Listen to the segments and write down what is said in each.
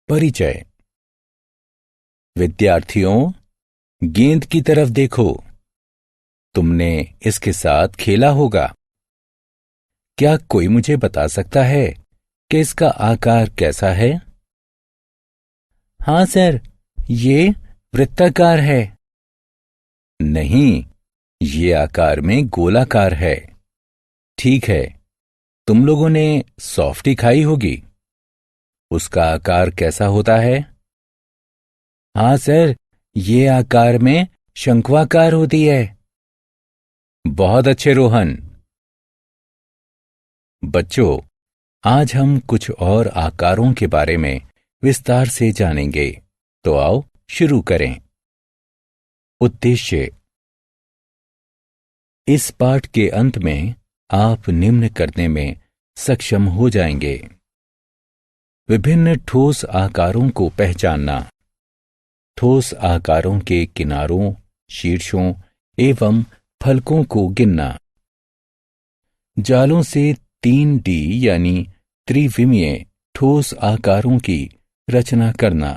परिचय। विद्यार्थियों, गेंद की तरफ देखो। तुमने इसके साथ खेला होगा। क्या कोई मुझे बता सकता है कि इसका आकार कैसा है? हाँ सर, ये वृत्ताकार है। नहीं, ये आकार में गोलाकार है। ठीक है, तुम लोगों ने सॉफ्टी खाई होगी। उसका आकार कैसा होता है? हाँ सर, ये आकार में शंक्वाकार होती है। बहुत अच्छे रोहन। बच्चों, आज हम कुछ और आकारों के बारे में विस्तार से जानेंगे। तो आओ शुरू करें। उद्देश्य। इस पाठ के अंत में आप निम्न करने में सक्षम हो जाएंगे। विभिन्न ठोस आकारों को पहचानना, ठोस आकारों के किनारों, शीर्षों एवं फलकों को गिनना, जालों से 3D यानी त्रिविमीय ठोस आकारों की रचना करना,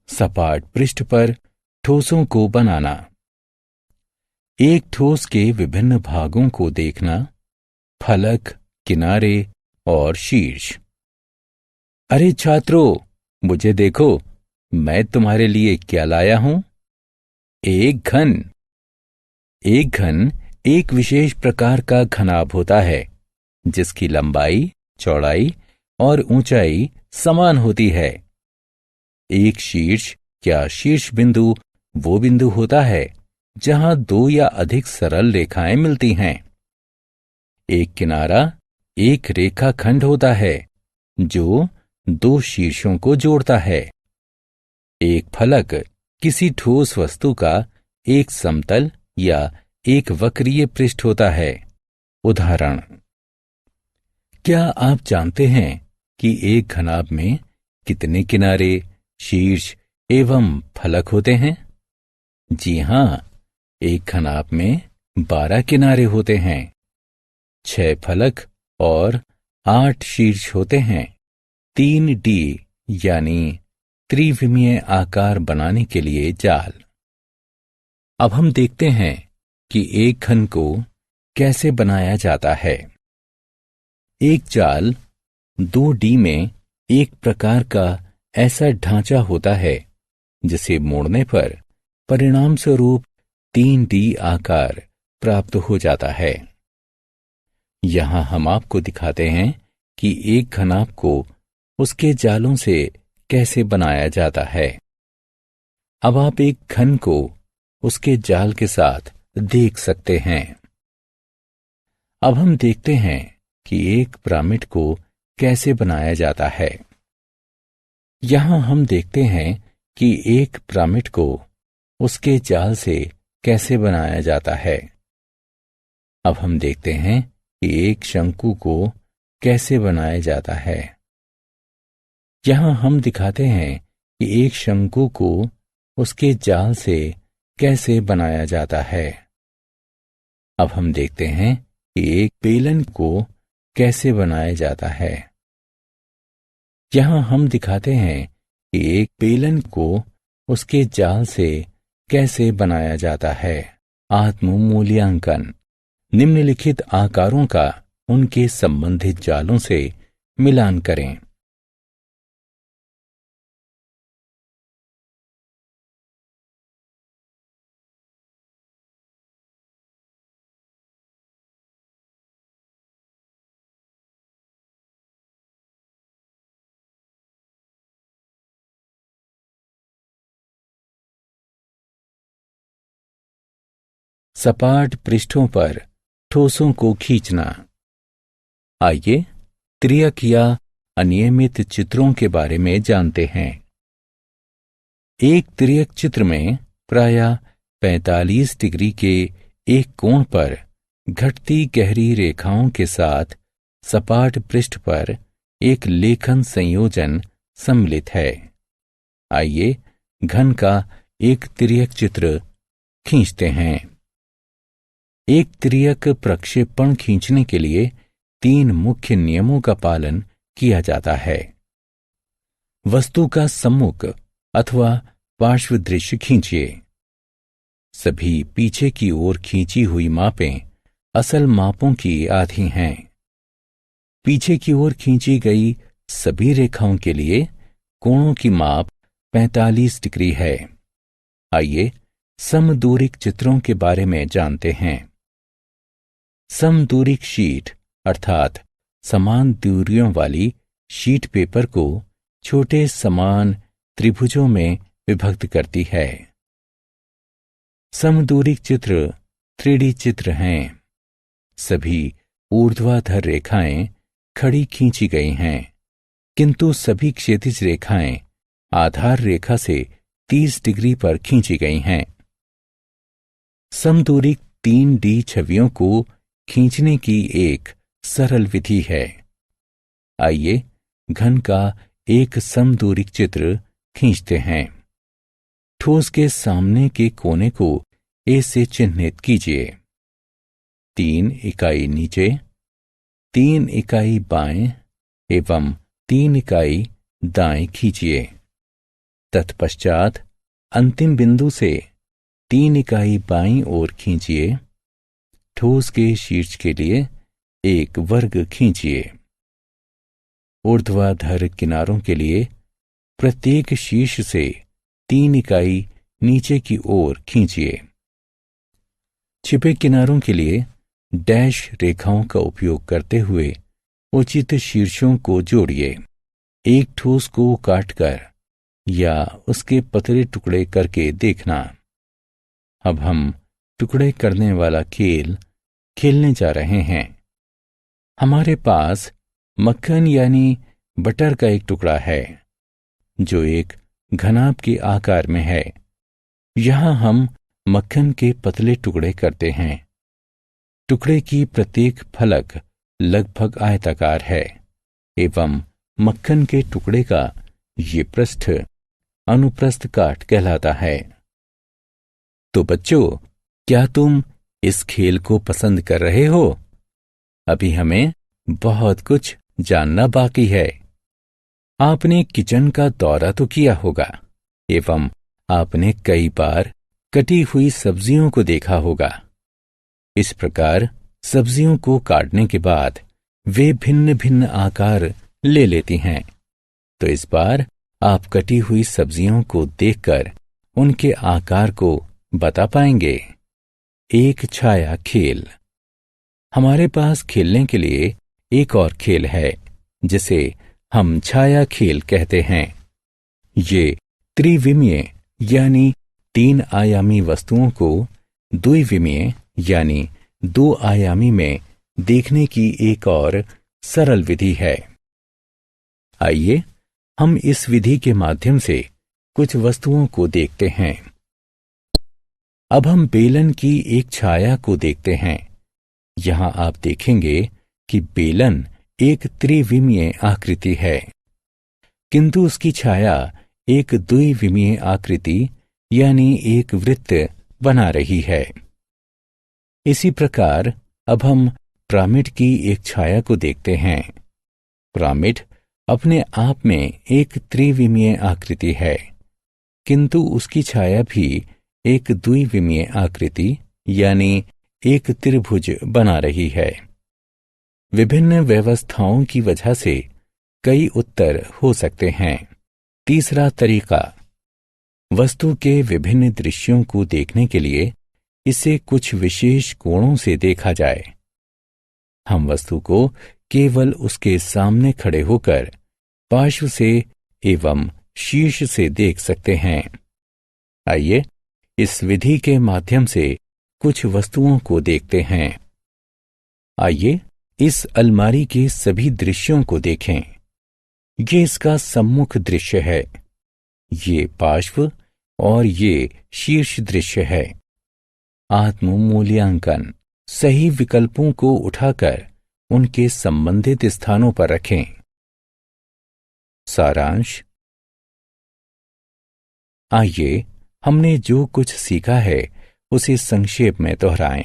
सपाट पृष्ठ पर ठोसों को बनाना, एक ठोस के विभिन्न भागों को देखना, फलक, किनारे और शीर्ष। अरे छात्रों, मुझे देखो, मैं तुम्हारे लिए क्या लाया हूं। एक घन। एक घन एक विशेष प्रकार का घनाभ होता है जिसकी लंबाई, चौड़ाई और ऊंचाई समान होती है। एक शीर्ष या शीर्ष बिंदु वो बिंदु होता है जहां दो या अधिक सरल रेखाएं मिलती हैं। एक किनारा एक रेखाखंड होता है जो दो शीर्षों को जोड़ता है। एक फलक किसी ठोस वस्तु का एक समतल या एक वक्रीय पृष्ठ होता है। उदाहरण। क्या आप जानते हैं कि एक घनाभ में कितने किनारे, शीर्ष एवं फलक होते हैं? जी हां, एक घनाभ में 12 किनारे होते हैं, 6 फलक और 8 शीर्ष होते हैं। 3D यानी त्रिविमीय आकार बनाने के लिए जाल। अब हम देखते हैं कि एक घन को कैसे बनाया जाता है। एक जाल 2D में एक प्रकार का ऐसा ढांचा होता है जिसे मोड़ने पर परिणाम स्वरूप 3D आकार प्राप्त हो जाता है। यहां हम आपको दिखाते हैं कि एक घनाभ को उसके जालों से कैसे बनाया जाता है। अब आप एक घन को उसके जाल के साथ देख सकते हैं। अब हम देखते हैं कि एक पिरामिड को कैसे बनाया जाता है। यहां हम देखते हैं कि एक पिरामिड को उसके जाल से कैसे बनाया जाता है। अब हम देखते हैं कि एक शंकु को कैसे बनाया जाता है। यहां हम दिखाते हैं कि एक शंकु को उसके जाल से कैसे बनाया जाता है। अब हम देखते हैं कि एक बेलन को कैसे बनाया जाता है। यहां हम दिखाते हैं कि एक बेलन को उसके जाल से कैसे बनाया जाता है। आत्म मूल्यांकन। निम्नलिखित आकारों का उनके संबंधित जालों से मिलान करें। सपाट पृष्ठों पर ठोसों को खींचना। आइए त्रियक या अनियमित चित्रों के बारे में जानते हैं। एक त्रियक चित्र में प्रायः 45 डिग्री के एक कोण पर घटती गहरी रेखाओं के साथ सपाट पृष्ठ पर एक लेखन संयोजन सम्मिलित है। आइए घन का एक त्रियक चित्र खींचते हैं। एक त्रियक प्रक्षेपण खींचने के लिए 3 मुख्य नियमों का पालन किया जाता है। वस्तु का सम्मुख अथवा पार्श्व दृश्य खींचिए। सभी पीछे की ओर खींची हुई मापें असल मापों की आधी हैं। पीछे की ओर खींची गई सभी रेखाओं के लिए कोणों की माप 45 डिग्री है। आइए समदूरिक चित्रों के बारे में जानते हैं। समदूरिक शीट अर्थात समान दूरियों वाली शीट पेपर को छोटे समान त्रिभुजों में विभक्त करती है। समदूरिक चित्र 3D चित्र हैं। सभी ऊर्ध्वाधर रेखाएं खड़ी खींची गई हैं, किंतु सभी क्षैतिज रेखाएं आधार रेखा से 30 डिग्री पर खींची गई हैं। समदूरिक 3D छवियों को खींचने की एक सरल विधि है। आइए घन का एक समदूरिक चित्र खींचते हैं। ठोस के सामने के कोने को ए से चिन्हित कीजिए। 3 इकाई नीचे, 3 इकाई बाएं एवं 3 इकाई दाएं खींचिए। तत्पश्चात अंतिम बिंदु से 3 इकाई बाईं ओर खींचिए। ठोस के शीर्ष के लिए एक वर्ग खींचिए। ऊर्ध्वाधर किनारों के लिए प्रत्येक शीर्ष से 3 इकाई नीचे की ओर खींचिए। छिपे किनारों के लिए डैश रेखाओं का उपयोग करते हुए उचित शीर्षों को जोड़िए। एक ठोस को काटकर या उसके पतले टुकड़े करके देखना। अब हम टुकड़े करने वाला खेल खेलने जा रहे हैं। हमारे पास मक्खन यानी बटर का एक टुकड़ा है जो एक घनाभ के आकार में है। यहां हम मक्खन के पतले टुकड़े करते हैं। टुकड़े की प्रत्येक फलक लगभग आयताकार है एवं मक्खन के टुकड़े का ये पृष्ठ अनुप्रस्थ काट कहलाता है। तो बच्चों, क्या तुम इस खेल को पसंद कर रहे हो? अभी हमें बहुत कुछ जानना बाकी है। आपने किचन का दौरा तो किया होगा एवं आपने कई बार कटी हुई सब्जियों को देखा होगा। इस प्रकार सब्जियों को काटने के बाद वे भिन्न भिन्न आकार ले लेती हैं। तो इस बार आप कटी हुई सब्जियों को देखकर उनके आकार को बता पाएंगे। एक छाया खेल। हमारे पास खेलने के लिए एक और खेल है जिसे हम छाया खेल कहते हैं। ये त्रिविमीय यानी 3 आयामी वस्तुओं को द्विविमीय यानी 2 आयामी में देखने की एक और सरल विधि है। आइए हम इस विधि के माध्यम से कुछ वस्तुओं को देखते हैं। अब हम बेलन की एक छाया को देखते हैं। यहां आप देखेंगे कि बेलन एक त्रिविमीय आकृति है, किंतु उसकी छाया एक द्विविमीय आकृति यानी एक वृत्त बना रही है। इसी प्रकार अब हम पिरामिड की एक छाया को देखते हैं। पिरामिड अपने आप में एक त्रिविमीय आकृति है, किंतु उसकी छाया भी एक द्विविमीय आकृति यानी एक त्रिभुज बना रही है। विभिन्न व्यवस्थाओं की वजह से कई उत्तर हो सकते हैं। तीसरा तरीका, वस्तु के विभिन्न दृश्यों को देखने के लिए इसे कुछ विशेष कोणों से देखा जाए। हम वस्तु को केवल उसके सामने खड़े होकर पार्श्व से एवं शीर्ष से देख सकते हैं। आइए इस विधि के माध्यम से कुछ वस्तुओं को देखते हैं। आइए इस अलमारी के सभी दृश्यों को देखें। ये इसका सम्मुख दृश्य है, ये पार्श्व और ये शीर्ष दृश्य है। आत्म मूल्यांकन। सही विकल्पों को उठाकर उनके संबंधित स्थानों पर रखें। सारांश। आइए हमने जो कुछ सीखा है उसे संक्षेप में दोहराएं।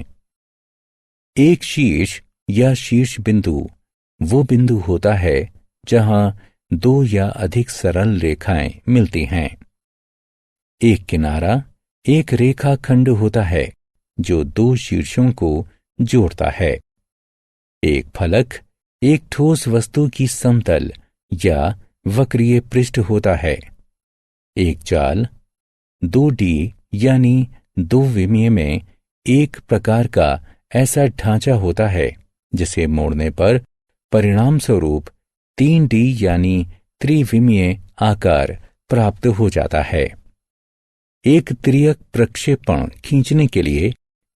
एक शीर्ष या शीर्ष बिंदु वो बिंदु होता है जहां दो या अधिक सरल रेखाएं मिलती हैं। एक किनारा एक रेखाखंड होता है जो दो शीर्षों को जोड़ता है। एक फलक एक ठोस वस्तु की समतल या वक्रीय पृष्ठ होता है। एक जाल 2D यानी दो विमीय में एक प्रकार का ऐसा ढांचा होता है जिसे मोड़ने पर परिणाम स्वरूप 3D यानी त्रिविमीय आकार प्राप्त हो जाता है। एक तिर्यक प्रक्षेपण खींचने के लिए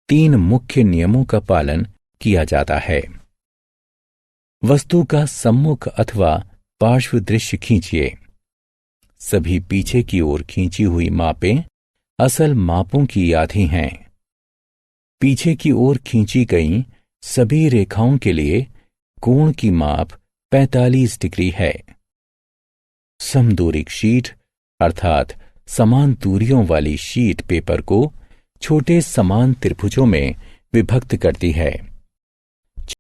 3 मुख्य नियमों का पालन किया जाता है। वस्तु का सम्मुख अथवा पार्श्व दृश्य खींचिए। सभी पीछे की ओर खींची हुई मापें असल मापों की आधी हैं। पीछे की ओर खींची गई सभी रेखाओं के लिए कोण की माप 45 डिग्री है। समदूरिक शीट अर्थात समान दूरियों वाली शीट पेपर को छोटे समान त्रिभुजों में विभक्त करती है।